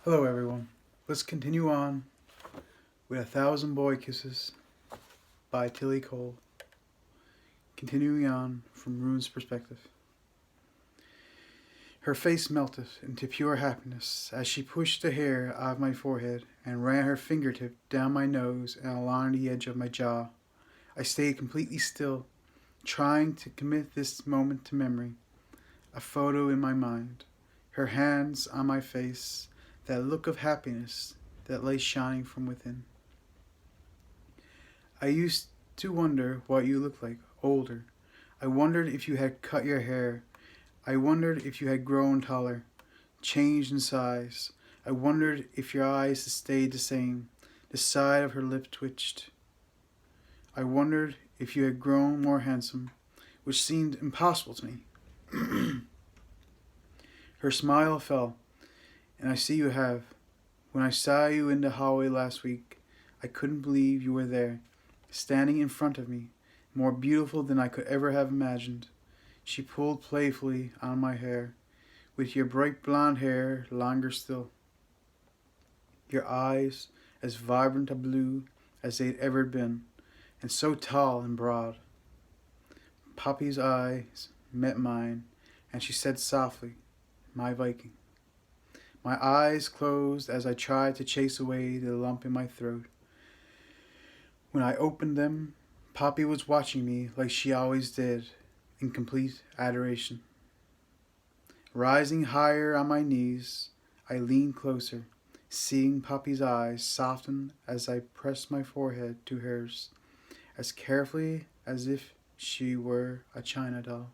Hello, everyone. Let's continue on with A Thousand Boy Kisses by Tillie Cole. Continuing on from Rune's perspective. Her face melted into pure happiness as she pushed the hair out of my forehead and ran her fingertip down my nose and along the edge of my jaw. I stayed completely still, trying to commit this moment to memory. A photo in my mind, her hands on my face, that look of happiness that lay shining from within. I used to wonder what you looked like, older. I wondered if you had cut your hair. I wondered if you had grown taller, changed in size. I wondered if your eyes had stayed the same. The side of her lip twitched. I wondered if you had grown more handsome, which seemed impossible to me. Her smile fell. And I see you have. When I saw you in the hallway last week, I couldn't believe you were there, standing in front of me, more beautiful than I could ever have imagined. She pulled playfully on my hair, with your bright blonde hair longer still. Your eyes as vibrant a blue as they'd ever been, and so tall and broad. Poppy's eyes met mine, and she said softly, "My Viking." My eyes closed as I tried to chase away the lump in my throat. When I opened them, Poppy was watching me like she always did, in complete adoration. Rising higher on my knees, I leaned closer, seeing Poppy's eyes soften as I pressed my forehead to hers, as carefully as if she were a china doll.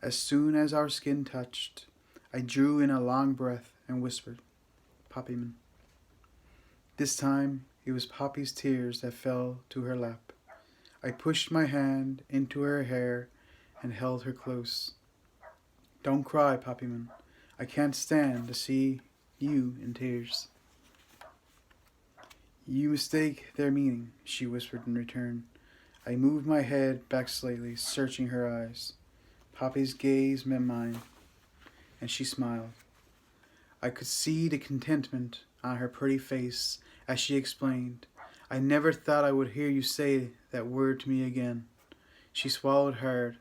As soon as our skin touched, I drew in a long breath and whispered, "Poppyman." This time, it was Poppy's tears that fell to her lap. I pushed my hand into her hair and held her close. "Don't cry, Poppyman. I can't stand to see you in tears." "You mistake their meaning," she whispered in return. I moved my head back slightly, searching her eyes. Poppy's gaze met mine, and she smiled. I could see the contentment on her pretty face as she explained, "I never thought I would hear you say that word to me again." She swallowed hard.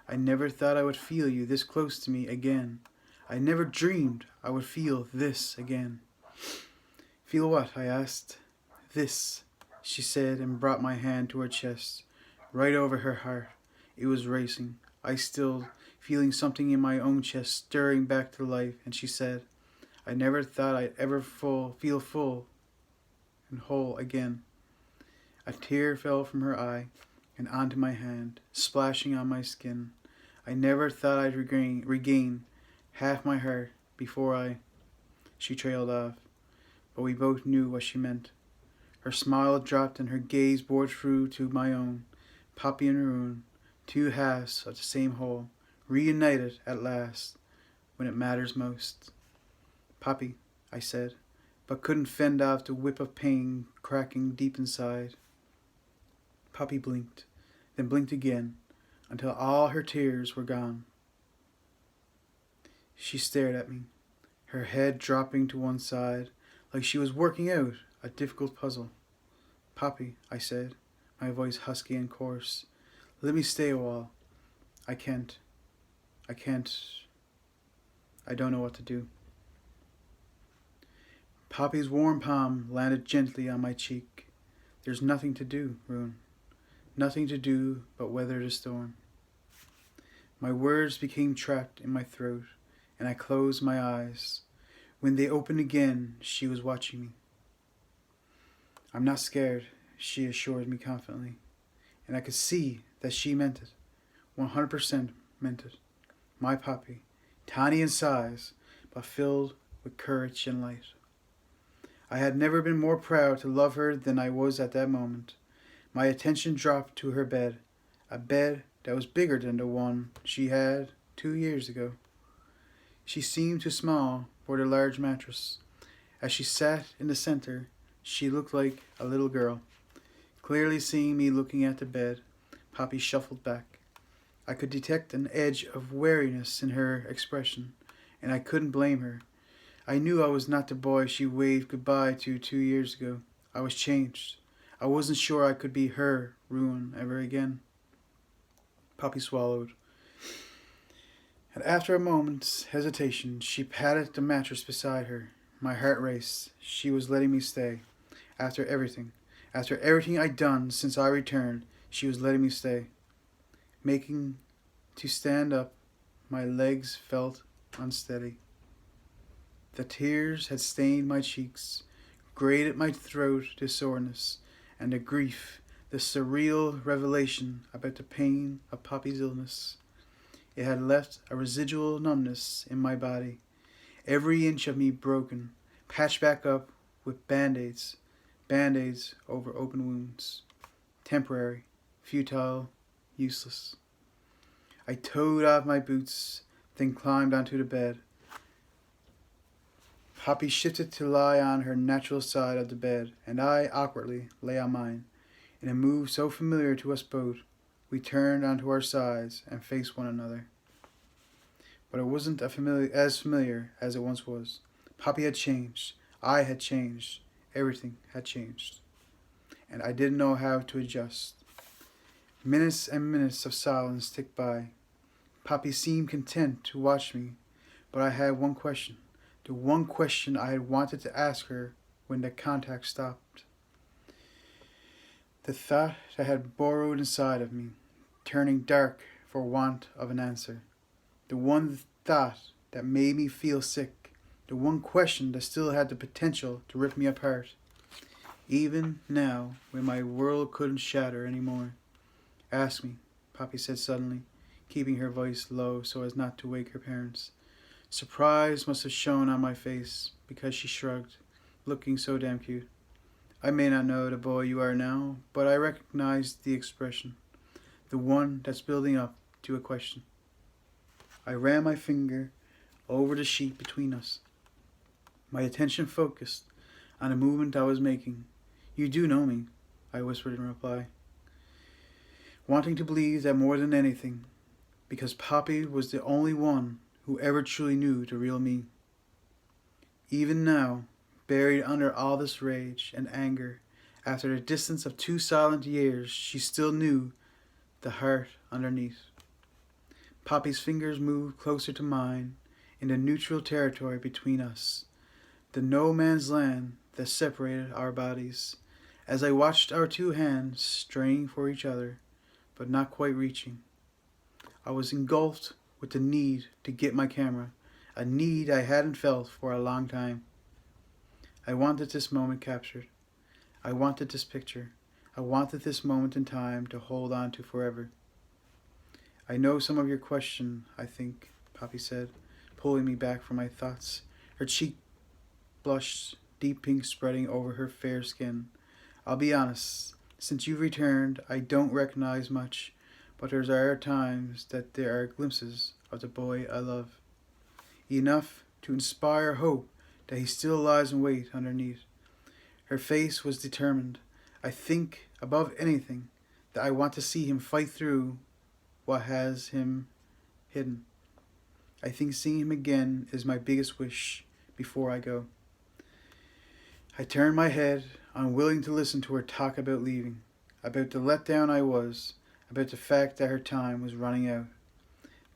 "I never thought I would feel you this close to me again. I never dreamed I would feel this again." "Feel what?" I asked. "This," she said, and brought my hand to her chest, right over her heart. It was racing. I stilled, feeling something in my own chest stirring back to life, and she said, "I never thought I'd ever feel full and whole again." A tear fell from her eye and onto my hand, splashing on my skin. "I never thought I'd regain half my heart before." She trailed off, but we both knew what she meant. Her smile dropped and her gaze bored through to my own. Poppy and Rune, two halves of the same whole, reunited at last, when it matters most. "Poppy," I said, but couldn't fend off the whip of pain cracking deep inside. Poppy blinked, then blinked again, until all her tears were gone. She stared at me, her head dropping to one side, like she was working out a difficult puzzle. "Poppy," I said, my voice husky and coarse, "let me stay a while. I can't. I don't know what to do." Poppy's warm palm landed gently on my cheek. "There's nothing to do, Rune. Nothing to do but weather the storm." My words became trapped in my throat, and I closed my eyes. When they opened again, she was watching me. "I'm not scared," she assured me confidently, and I could see that she meant it. 100% meant it. My Poppy, tiny in size, but filled with courage and light. I had never been more proud to love her than I was at that moment. My attention dropped to her bed, a bed that was bigger than the one she had 2 years ago. She seemed too small for the large mattress. As she sat in the center, she looked like a little girl. Clearly seeing me looking at the bed, Poppy shuffled back. I could detect an edge of wariness in her expression, and I couldn't blame her. I knew I was not the boy she waved goodbye to 2 years ago. I was changed. I wasn't sure I could be her ruin ever again. Poppy swallowed. And after a moment's hesitation, she patted the mattress beside her. My heart raced. She was letting me stay. After everything I'd done since I returned, she was letting me stay. Making to stand up, my legs felt unsteady. The tears had stained my cheeks, grated my throat to soreness, and the grief, the surreal revelation about the pain of Poppy's illness. It had left a residual numbness in my body, every inch of me broken, patched back up with band-aids over open wounds. Temporary, futile, useless. I towed off my boots, then climbed onto the bed. Poppy shifted to lie on her natural side of the bed, and I awkwardly lay on mine. In a move so familiar to us both, we turned onto our sides and faced one another. But it wasn't as familiar as it once was. Poppy had changed. I had changed. Everything had changed. And I didn't know how to adjust. Minutes and minutes of silence ticked by. Poppy seemed content to watch me, but I had one question. The one question I had wanted to ask her when the contact stopped. The thought that had burrowed inside of me, turning dark for want of an answer. The one thought that made me feel sick. The one question that still had the potential to rip me apart. Even now, when my world couldn't shatter anymore. Ask me, Poppy said suddenly, keeping her voice low so as not to wake her parents. Surprise must have shown on my face, because she shrugged, looking so damn cute. I may not know the boy you are now, but I recognize the expression, the one that's building up to a question. I ran my finger over the sheet between us, my attention focused on the movement I was making. You do know me, I whispered in reply, wanting to believe that more than anything, because Poppy was the only one who ever truly knew the real me. Even now, buried under all this rage and anger, after the distance of 2 silent years, she still knew the heart underneath. Poppy's fingers moved closer to mine in the neutral territory between us, the no man's land that separated our bodies, as I watched our 2 hands straining for each other, but not quite reaching. I was engulfed with the need to get my camera, a need I hadn't felt for a long time. I wanted this moment captured. I wanted this picture. I wanted this moment in time to hold on to forever. I know some of your question, I think, Poppy said, pulling me back from my thoughts. Her cheek blushed, deep pink spreading over her fair skin. I'll be honest, since you've returned, I don't recognize much, but there are times that there are glimpses of the boy I love. Enough to inspire hope that he still lies in wait underneath. Her face was determined. I think, above anything, that I want to see him fight through what has him hidden. I think seeing him again is my biggest wish before I go. I turned my head, unwilling to listen to her talk about leaving, about the letdown I was, about the fact that her time was running out.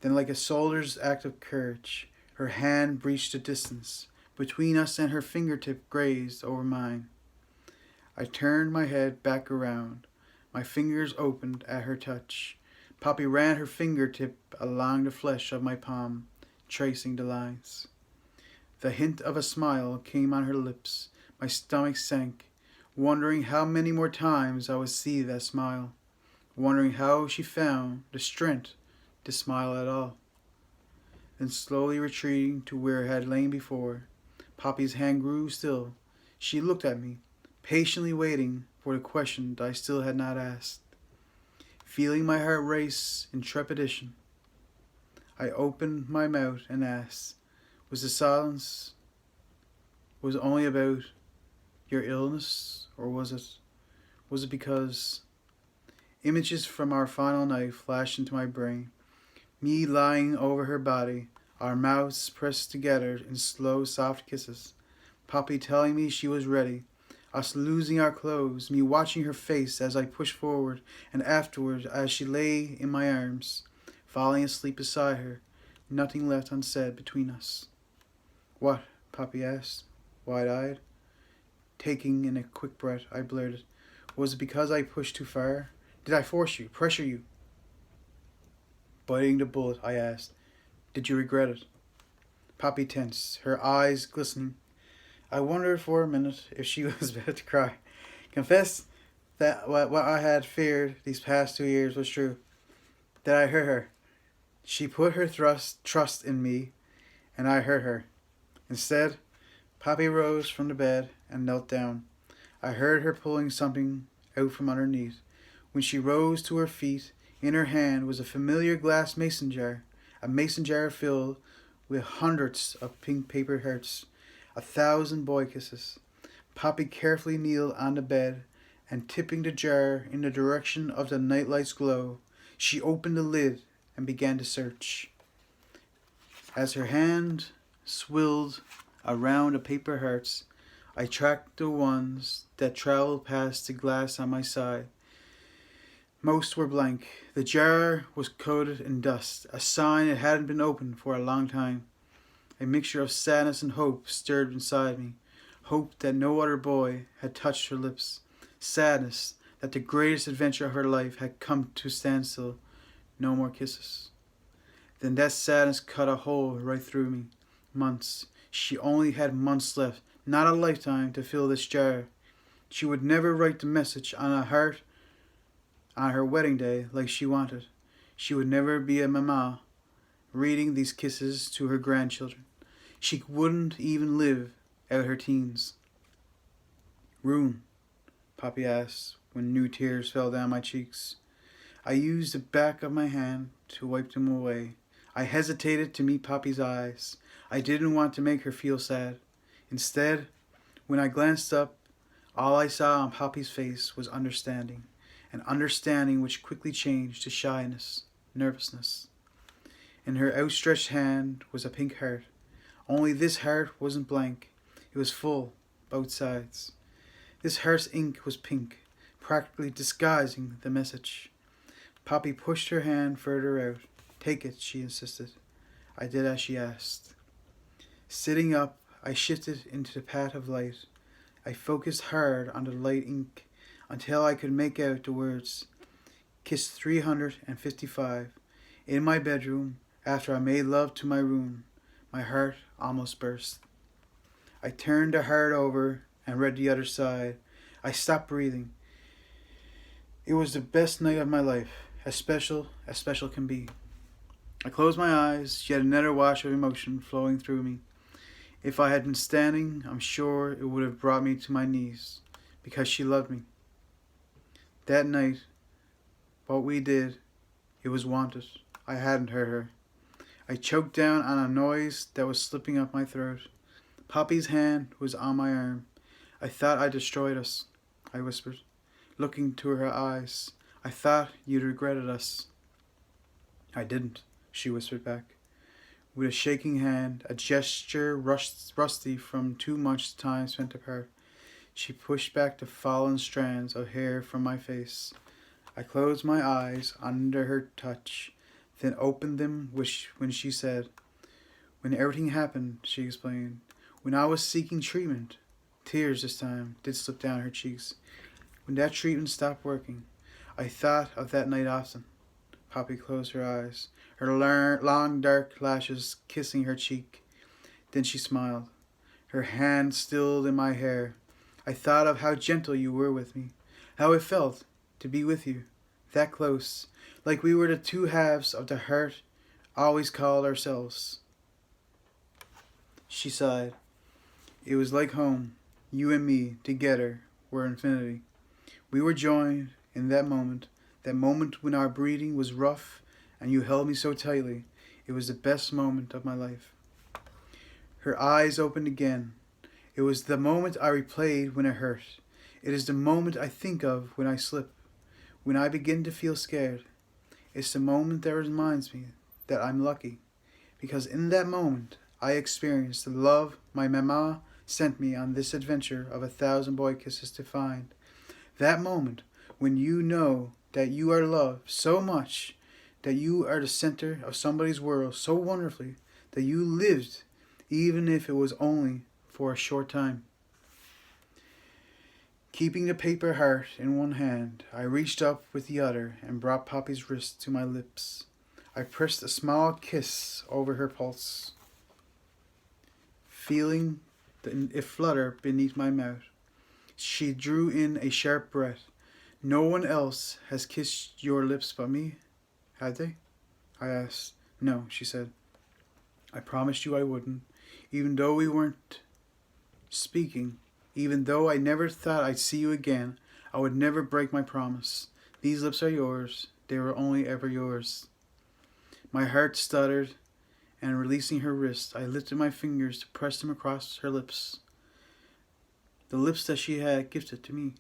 Then, like a soldier's act of courage, her hand breached the distance between us and her fingertip grazed over mine. I turned my head back around. My fingers opened at her touch. Poppy ran her fingertip along the flesh of my palm, tracing the lines. The hint of a smile came on her lips. My stomach sank, wondering how many more times I would see that smile, wondering how she found the strength to smile at all. Then slowly retreating to where it had lain before, Poppy's hand grew still. She looked at me, patiently waiting for the question that I still had not asked. Feeling my heart race in trepidation, I opened my mouth and asked, was the silence only about your illness, or was it because images from our final night flashed into my brain, me lying over her body our mouths pressed together in slow, soft kisses. Poppy telling me she was ready, us losing our clothes, me watching her face as I pushed forward, and afterward as she lay in my arms, falling asleep beside her, nothing left unsaid between us. What? Poppy asked, wide-eyed. Taking in a quick breath, I blurted, was it because I pushed too far? Did I force you, pressure you? Biting the bullet, I asked, did you regret it? Poppy tensed, her eyes glistening. I wondered for a minute if she was about to cry. Confessed that what I had feared these past 2 years was true. That I hurt her. She put her trust in me, and I hurt her. Instead, Poppy rose from the bed and knelt down. I heard her pulling something out from underneath. When she rose to her feet, in her hand was a familiar glass mason jar, a mason jar filled with hundreds of pink paper hearts, 1,000 boy kisses. Poppy carefully kneeled on the bed, and tipping the jar in the direction of the nightlight's glow, she opened the lid and began to search. As her hand swirled around the paper hearts, I tracked the ones that traveled past the glass on my side. Most were blank. The jar was coated in dust, a sign it hadn't been opened for a long time. A mixture of sadness and hope stirred inside me. Hope that no other boy had touched her lips. Sadness that the greatest adventure of her life had come to a standstill. No more kisses. Then that sadness cut a hole right through me. Months. She only had months left, not a lifetime, to fill this jar. She would never write the message on a heart on her wedding day like she wanted. She would never be a mama reading these kisses to her grandchildren. She wouldn't even live out her teens. Rune, Poppy asked when new tears fell down my cheeks. I used the back of my hand to wipe them away. I hesitated to meet Poppy's eyes. I didn't want to make her feel sad. Instead, when I glanced up, all I saw on Poppy's face was understanding, an understanding which quickly changed to shyness, nervousness. In her outstretched hand was a pink heart. Only this heart wasn't blank. It was full, both sides. This heart's ink was pink, practically disguising the message. Poppy pushed her hand further out. Take it, she insisted. I did as she asked. Sitting up, I shifted into the path of light. I focused hard on the light ink until I could make out the words, Kiss 355. In my bedroom, after I made love to my room, my heart almost burst. I turned the heart over and read the other side. I stopped breathing. It was the best night of my life, as special can be. I closed my eyes, yet another wash of emotion flowing through me. If I had been standing, I'm sure it would have brought me to my knees, because she loved me. That night, what we did, it was wanted. I hadn't hurt her. I choked down on a noise that was slipping up my throat. Poppy's hand was on my arm. I thought I destroyed us, I whispered, looking to her eyes. I thought you'd regretted us. I didn't, she whispered back. With a shaking hand, a gesture rusty from too much time spent apart, she pushed back the fallen strands of hair from my face. I closed my eyes under her touch, then opened them when she said, when everything happened, she explained, when I was seeking treatment, tears this time did slip down her cheeks. When that treatment stopped working, I thought of that night often. Poppy closed her eyes, her long dark lashes kissing her cheek. Then she smiled, her hand stilled in my hair. I thought of how gentle you were with me, how it felt to be with you, that close, like we were the two halves of the heart always called ourselves. She sighed. It was like home. You and me, together, were infinity. We were joined in that moment when our breathing was rough and you held me so tightly. It was the best moment of my life. Her eyes opened again. It was the moment I replayed when it hurt. It is the moment I think of when I slip, when I begin to feel scared. It's the moment that reminds me that I'm lucky, because in that moment I experienced the love my mama sent me on this adventure of 1,000 boy kisses to find. That moment when you know that you are loved so much, that you are the center of somebody's world so wonderfully, that you lived even if it was only for a short time. Keeping the paper heart in one hand, I reached up with the other and brought Poppy's wrist to my lips. I pressed a small kiss over her pulse, feeling it flutter beneath my mouth. She drew in a sharp breath. No one else has kissed your lips but me, have they? I asked. No, she said. I promised you I wouldn't, even though we weren't speaking. Even though I never thought I'd see you again, I would never break my promise. These lips are yours. They were only ever yours. My heart stuttered, and releasing her wrist, I lifted my fingers to press them across her lips. The lips that she had gifted to me.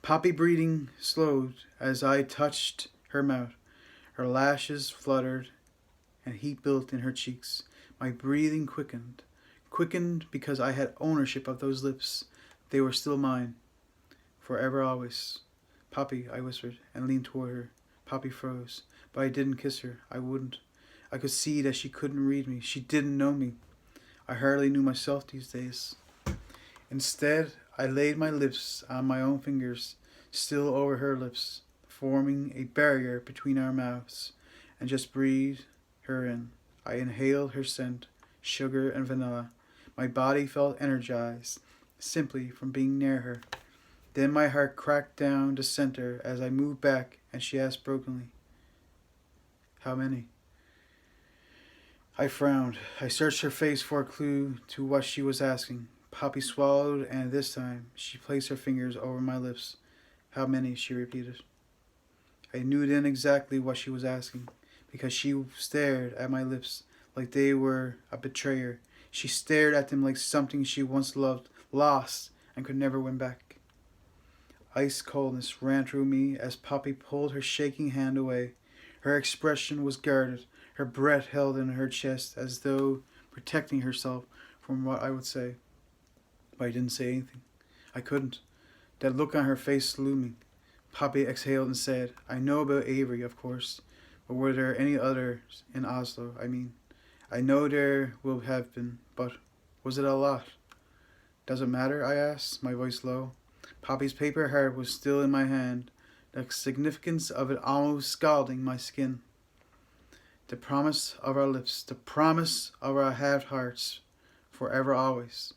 Poppy breathing slowed as I touched her mouth. Her lashes fluttered, and heat built in her cheeks. My breathing quickened because I had ownership of those lips. They were still mine, forever always. Poppy, I whispered, and leaned toward her. Poppy froze, but I didn't kiss her. I wouldn't. I could see that she couldn't read me. She didn't know me. I hardly knew myself these days. Instead, I laid my lips on my own fingers, still over her lips, forming a barrier between our mouths, and just breathed her in. I inhaled her scent, sugar and vanilla. My body felt energized, simply from being near her. Then my heart cracked down the center as I moved back, and she asked brokenly, "How many?" I frowned. I searched her face for a clue to what she was asking. Poppy swallowed, and this time she placed her fingers over my lips. "How many?" she repeated. I knew then exactly what she was asking, because she stared at my lips like they were a betrayer. She stared at them like something she once loved, lost, and could never win back. Ice coldness ran through me as Poppy pulled her shaking hand away. Her expression was guarded, her breath held in her chest as though protecting herself from what I would say. But I didn't say anything. I couldn't. That look on her face slew me. Poppy exhaled and said, "I know about Avery, of course, but were there any others in Oslo? I know there will have been, but was it a lot?" "Does it matter?" I asked, my voice low. Poppy's paper heart was still in my hand, the significance of it almost scalding my skin. The promise of our lips, the promise of our halved hearts, forever always.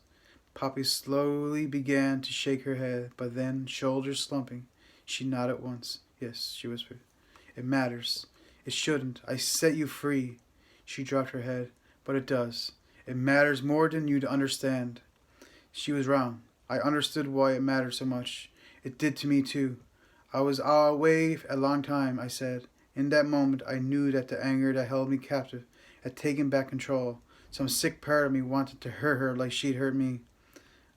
Poppy slowly began to shake her head, but then, shoulders slumping, she nodded once. "Yes," she whispered. "It matters. It shouldn't. I set you free." She dropped her head. "But it does. It matters more than you'd understand." She was wrong. I understood why it mattered so much. It did to me too. "I was away a long time," I said. In that moment I knew that the anger that held me captive had taken back control. Some sick part of me wanted to hurt her like she'd hurt me.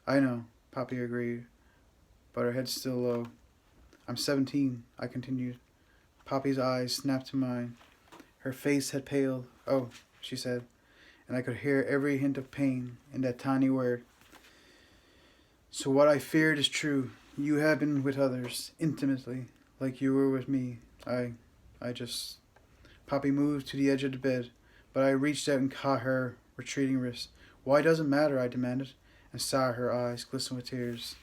"I know," Poppy agreed, but her head still low. "I'm 17, I continued. Poppy's eyes snapped to mine. Her face had paled. "Oh," she said, and I could hear every hint of pain in that tiny word. "So what I feared is true. You have been with others, intimately, like you were with me. I just..." Poppy moved to the edge of the bed, but I reached out and caught her retreating wrist. "Why does it matter?" I demanded, and saw her eyes glisten with tears.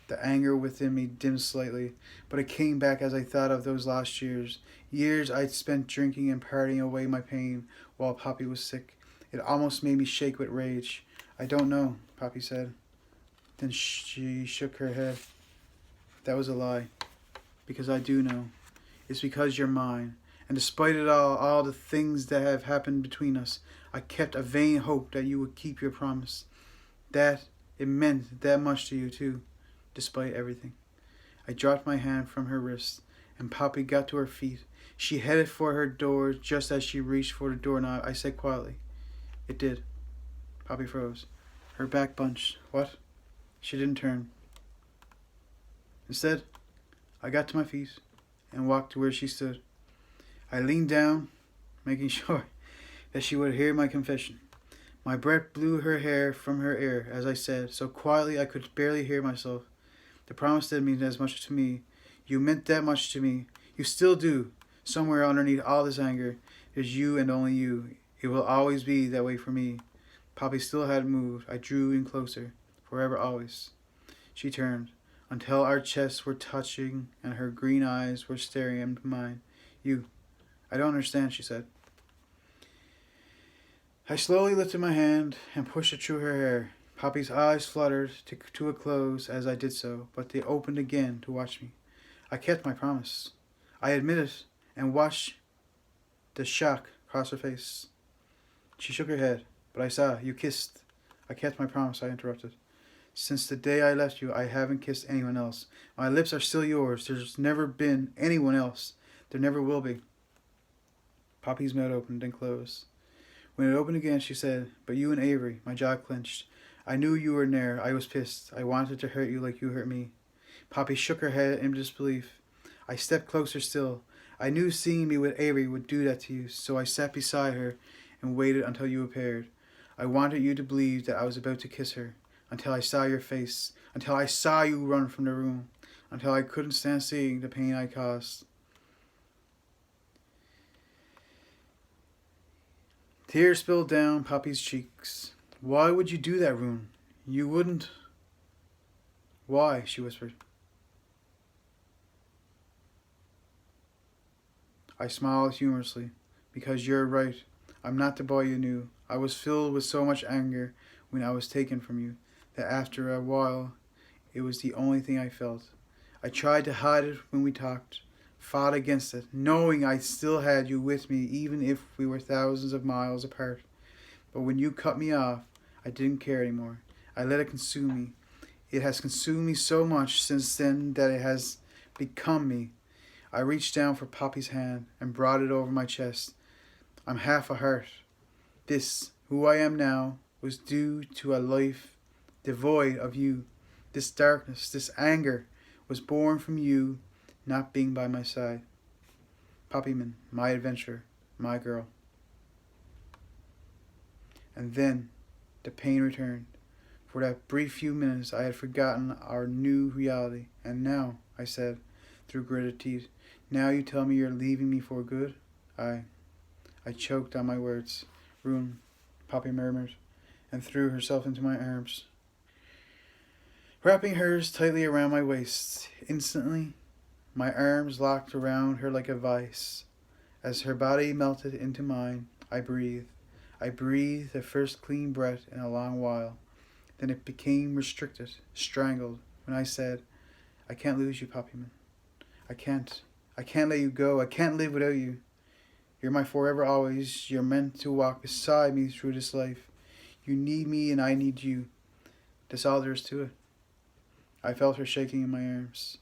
The anger within me dimmed slightly, but it came back as I thought of those last years. Years I'd spent drinking and partying away my pain while Poppy was sick. It almost made me shake with rage. "I don't know," Poppy said. Then she shook her head. "That was a lie. Because I do know. It's because you're mine. And despite it all the things that have happened between us, I kept a vain hope that you would keep your promise. That it meant that much to you too, despite everything." I dropped my hand from her wrist, and Poppy got to her feet. She headed for her door just as she reached for the doorknob. I said quietly, "It did." Poppy froze. Her back bunched. "What?" She didn't turn. Instead, I got to my feet and walked to where she stood. I leaned down, making sure that she would hear my confession. My breath blew her hair from her ear as I said, so quietly I could barely hear myself. The promise didn't mean as much to me. You meant that much to me. You still do. Somewhere underneath all this anger, there's you and only you. It will always be that way for me. Poppy still hadn't moved. I drew in closer. Forever, always. She turned, until our chests were touching and her green eyes were staring into mine. You. I don't understand, she said. I slowly lifted my hand and pushed it through her hair. Poppy's eyes fluttered to a close as I did so, but they opened again to watch me. I kept my promise. I admit it, and watched the shock cross her face. She shook her head, but I saw, you kissed. I kept my promise, I interrupted. Since the day I left you, I haven't kissed anyone else. My lips are still yours. There's never been anyone else. There never will be. Poppy's mouth opened and closed. When it opened again, she said, but you and Avery. My jaw clenched. I knew you were there. I was pissed. I wanted to hurt you like you hurt me. Poppy shook her head in disbelief. I stepped closer still. I knew seeing me with Avery would do that to you, so I sat beside her and waited until you appeared. I wanted you to believe that I was about to kiss her, until I saw your face, until I saw you run from the room, until I couldn't stand seeing the pain I caused. Tears spilled down Poppy's cheeks. Why would you do that, Rune? You wouldn't. Why? She whispered. I smiled humorously. Because you're right. I'm not the boy you knew. I was filled with so much anger when I was taken from you that after a while it was the only thing I felt. I tried to hide it when we talked, fought against it, knowing I still had you with me even if we were thousands of miles apart. But when you cut me off, I didn't care anymore. I let it consume me. It has consumed me so much since then that it has become me. I reached down for Poppy's hand and brought it over my chest. I'm half a heart. This, who I am now, was due to a life devoid of you. This darkness, this anger, was born from you not being by my side. Poppyman, my adventurer, my girl. And then the pain returned. For that brief few minutes I had forgotten our new reality. And now, I said, through gritted teeth, now you tell me you're leaving me for good? I choked on my words. Rune, Poppy murmured, and threw herself into my arms, wrapping hers tightly around my waist. Instantly, my arms locked around her like a vice. As her body melted into mine, I breathed. I breathed the first clean breath in a long while. Then it became restricted, strangled, when I said, I can't lose you, Poppyman. I can't. I can't let you go. I can't live without you. You're my forever always. You're meant to walk beside me through this life. You need me and I need you. That's all there is to it. I felt her shaking in my arms.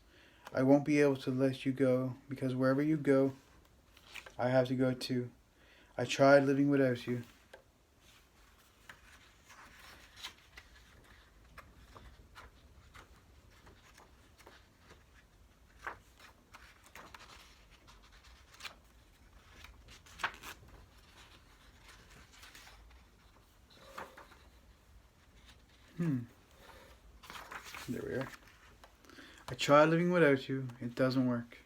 I won't be able to let you go because wherever you go, I have to go too. I tried living without you. There we are. I tried living without you. It doesn't work.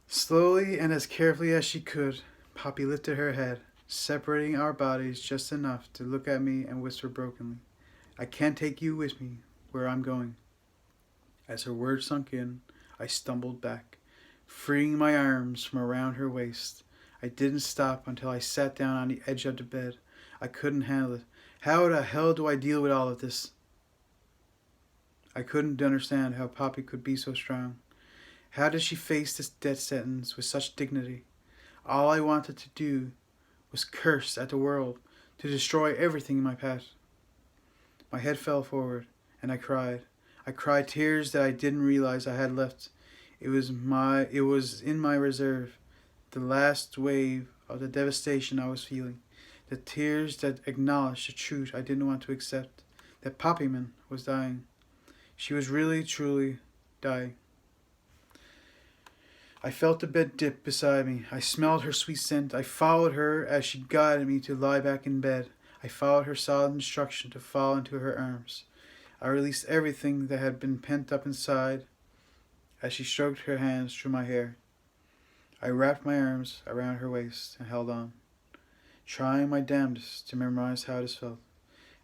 Slowly and as carefully as she could, Poppy lifted her head, separating our bodies just enough to look at me and whisper brokenly, I can't take you with me where I'm going. As her words sunk in, I stumbled back, freeing my arms from around her waist. I didn't stop until I sat down on the edge of the bed. I couldn't handle it. How the hell do I deal with all of this? I couldn't understand how Poppy could be so strong. How did she face this death sentence with such dignity? All I wanted to do was curse at the world, to destroy everything in my path. My head fell forward, and I cried. I cried tears that I didn't realize I had left. It was in my reserve, the last wave of the devastation I was feeling. The tears that acknowledged the truth I didn't want to accept, that Poppyman was dying. She was really, truly dying. I felt the bed dip beside me. I smelled her sweet scent. I followed her as she guided me to lie back in bed. I followed her solid instruction to fall into her arms. I released everything that had been pent up inside as she stroked her hands through my hair. I wrapped my arms around her waist and held on, trying my damnedest to memorize how this felt,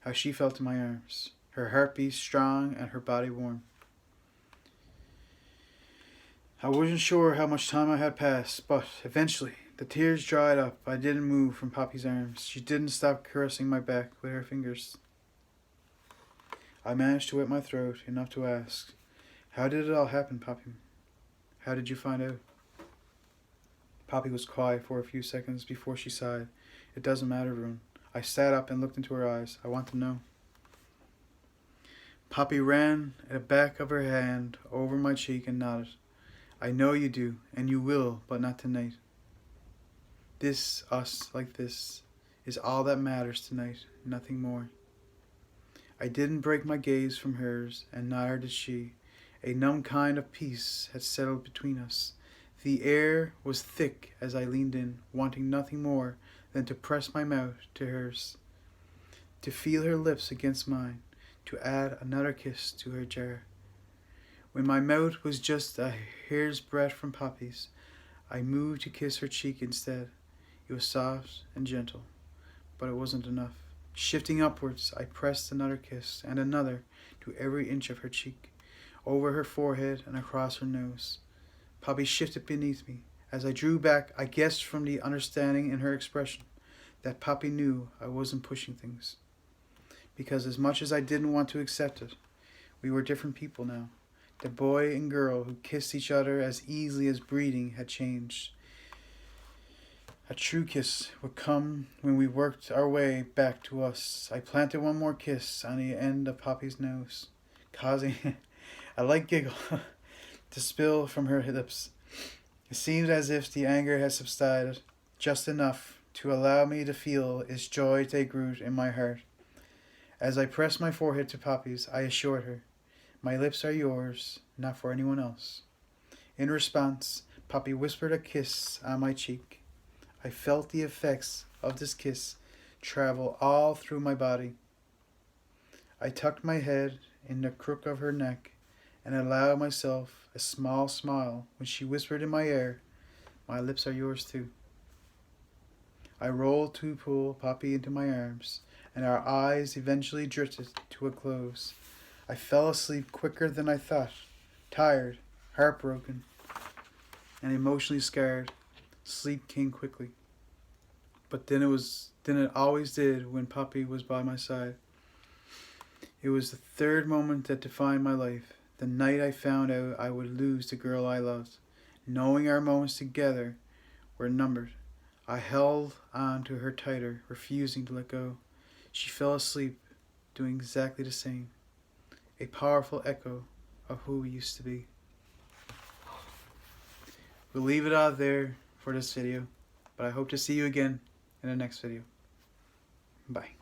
how she felt in my arms, her heartbeat strong and her body warm. I wasn't sure how much time I had passed, but eventually the tears dried up. I didn't move from Poppy's arms. She didn't stop caressing my back with her fingers. I managed to wet my throat enough to ask, "How did it all happen, Poppy? How did you find out?" Poppy was quiet for a few seconds before she sighed. "It doesn't matter, Rune." I sat up and looked into her eyes. "I want to know." Poppy ran the back of her hand over my cheek and nodded. "I know you do, and you will, but not tonight. This, us like this, is all that matters tonight, nothing more." I didn't break my gaze from hers, and neither did she. A numb kind of peace had settled between us. The air was thick as I leaned in, wanting nothing more than to press my mouth to hers, to feel her lips against mine, to add another kiss to her jar. When my mouth was just a hair's breadth from Poppy's, I moved to kiss her cheek instead. It was soft and gentle, but it wasn't enough. Shifting upwards, I pressed another kiss and another to every inch of her cheek, over her forehead and across her nose. Poppy shifted beneath me. As I drew back, I guessed from the understanding in her expression that Poppy knew I wasn't pushing things. Because as much as I didn't want to accept it, we were different people now. The boy and girl who kissed each other as easily as breathing had changed. A true kiss would come when we worked our way back to us. I planted one more kiss on the end of Poppy's nose, causing a light giggle to spill from her lips. It seemed as if the anger had subsided, just enough to allow me to feel its joy take root in my heart. As I pressed my forehead to Poppy's, I assured her, "My lips are yours, not for anyone else." In response, Poppy whispered a kiss on my cheek. I felt the effects of this kiss travel all through my body. I tucked my head in the crook of her neck and allowed myself a small smile when she whispered in my ear, "My lips are yours too." I rolled to pull Poppy into my arms, and our eyes eventually drifted to a close. I fell asleep quicker than I thought, tired, heartbroken, and emotionally scarred. Sleep came quickly. But then it always did when Poppy was by my side. It was the third moment that defined my life, the night I found out I would lose the girl I loved. Knowing our moments together were numbered, I held on to her tighter, refusing to let go. She fell asleep, doing exactly the same. A powerful echo of who we used to be. We'll leave it out there for this video, but I hope to see you again in the next video. Bye.